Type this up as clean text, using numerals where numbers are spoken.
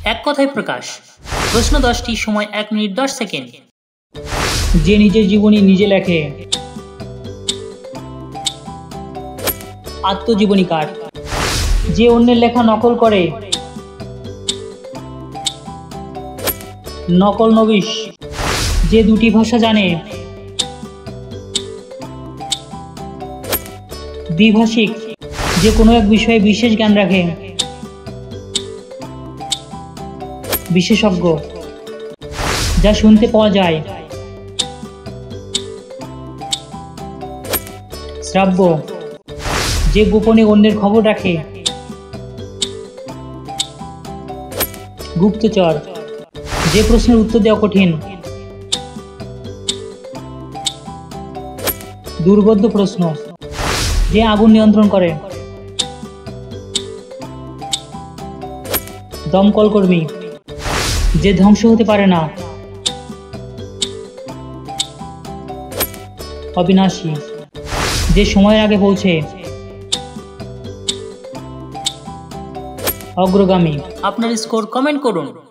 এক কথায় প্রকাশ। প্রশ্ন 10টি, সময় 1 মিনিট 10 সেকেন্ড। যে নিজের জীবনী নিজে লেখে। আত্মজীবনীকার। যে অন্যের লেখা নকল করে। নকল নবিশ। যে দুটি ভাষা জানে। দ্বিভাষিক। যে কোনো এক বিষয়ে বিশেষ জ্ঞান রাখে। বিশেষজ্ঞ। যা শুনতে পাওয়া যায়। শ্রাব্য। যে গোপনে অন্যের খবর রাখে। গুপ্তচর। যে প্রশ্নের উত্তর দেওয়া কঠিন। দুর্বোধ্য প্রশ্ন। যে আগুন নিয়ন্ত্রণ করে। দমকল কর্মী। যে ধ্বংস হতে পারে না। অবিনাশী। যে সময়ের আগে পৌঁছে। অগ্রগামী। আপনার স্কোর কমেন্ট করুন।